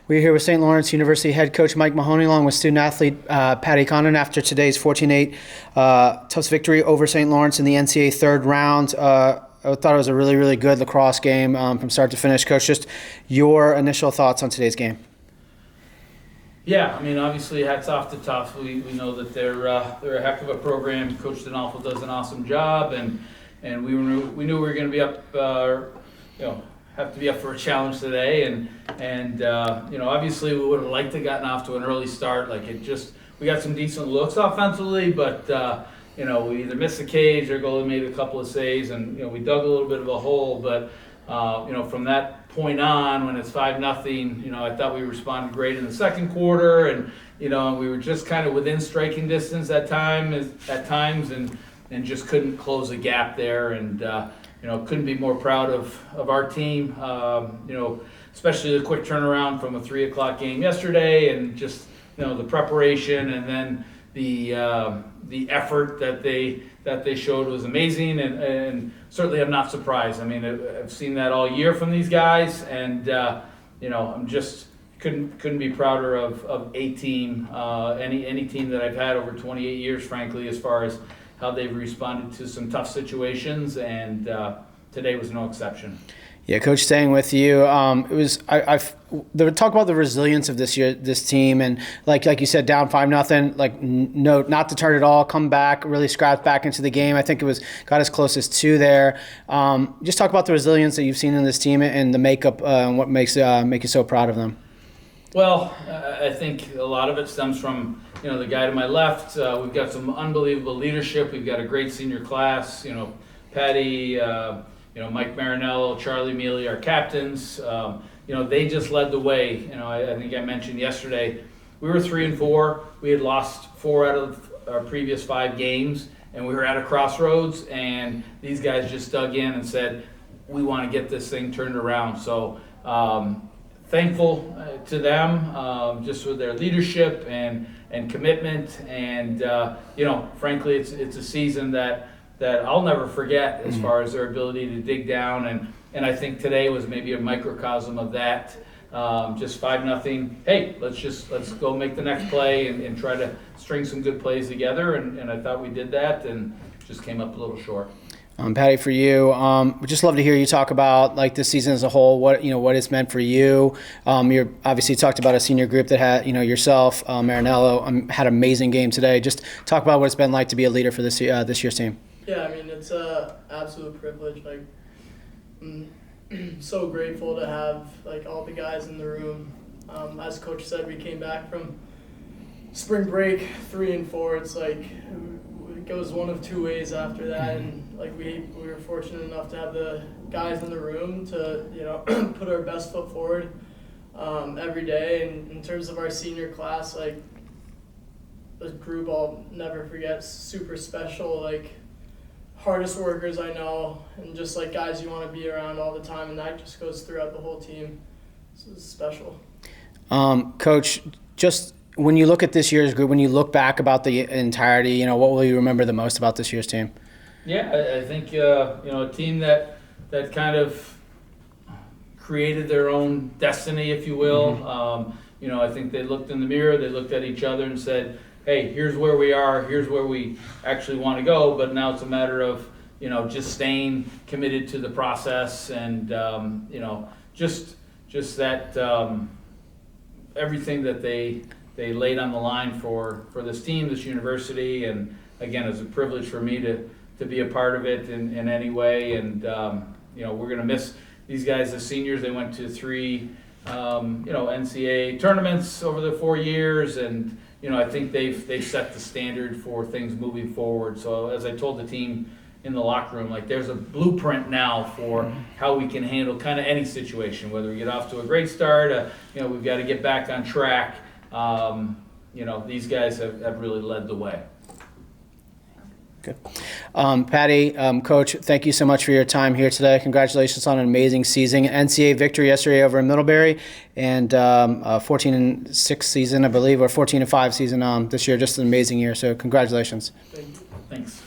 We're here with St. Lawrence University head coach Mike Mahoney, along with student athlete Patty Condon after today's 14-8 Tufts victory over St. Lawrence in the NCAA third round. I thought it was a really, really good lacrosse game from start to finish. Coach, just your initial thoughts on today's game. Yeah, I mean, obviously, hats off to Tufts. We know that they're a heck of a program. Coach Denolfo does an awesome job, and we knew we were going to be up, have to be up for a challenge today, and obviously we would have liked to gotten off to an early start. We got some decent looks offensively, but we either missed the cage or goalie made a couple of saves, and we dug a little bit of a hole. But from that point on, when it's 5-0, I thought we responded great in the second quarter, and we were just kind of within striking distance at times, and just couldn't close the gap there, and couldn't be more proud of our team. Especially the quick turnaround from a 3 o'clock game yesterday, and just the preparation, and then the effort that they showed was amazing, and certainly I'm not surprised. I mean, I've seen that all year from these guys, and I'm just couldn't be prouder of a team, any team that I've had over 28 years, frankly, as far as how they've responded to some tough situations, and today was no exception. Yeah, Coach, staying with you, it was talk about the resilience of this team, and like you said, down 5-0, not to turn it all, come back, really scrap back into the game. I think it got as close as 2 there. Just talk about the resilience that you've seen in this team and the makeup and what makes make you so proud of them. Well, I think a lot of it stems from the guy to my left. We've got some unbelievable leadership. We've got a great senior class. Patty. Mike Marinello, Charlie Mealy, our captains, they just led the way. I think I mentioned yesterday, we were 3-4. We had lost 4 out of our previous 5 games, and we were at a crossroads, and these guys just dug in and said, we want to get this thing turned around. So thankful to them, just with their leadership and commitment, and frankly, it's a season that I'll never forget as far as their ability to dig down, and I think today was maybe a microcosm of that. Just 5-0. Hey, let's go make the next play and try to string some good plays together, and I thought we did that, and just came up a little short. Patty, for you, we'd just love to hear you talk about this season as a whole. What it's meant for you. You're obviously talked about a senior group that had yourself, Marinello, had an amazing game today. Just talk about what it's been like to be a leader for this year's team. Yeah, I mean, it's an absolute privilege. I'm so grateful to have all the guys in the room. As Coach said, we came back from spring break 3-4. It's it goes one of 2 ways after that, and we were fortunate enough to have the guys in the room to put our best foot forward every day. And in terms of our senior class, the group I'll never forget, super special. Hardest workers I know, and just guys you want to be around all the time, and that just goes throughout the whole team. So it's special. Coach, just when you look at this year's group, when you look back about the entirety, what will you remember the most about this year's team? Yeah, I think a team that kind of created their own destiny, if you will. Mm-hmm. I think they looked in the mirror, they looked at each other and said, hey, here's where we are, here's where we actually want to go, but now it's a matter of, just staying committed to the process, and, just that everything that they laid on the line for this team, this university, and again, it's a privilege for me to be a part of it in any way, and, we're going to miss these guys as seniors. They went to 3, NCAA tournaments over the 4 years, and I think they've set the standard for things moving forward. So as I told the team in the locker room, there's a blueprint now for how we can handle kind of any situation, whether we get off to a great start, we've got to get back on track. These guys have really led the way. Good. Patty, Coach, thank you so much for your time here today. Congratulations on an amazing season. NCAA victory yesterday over in Middlebury, and a 14-6 season, I believe, or 14-5 season this year. Just an amazing year. So congratulations. Thank you. Thanks.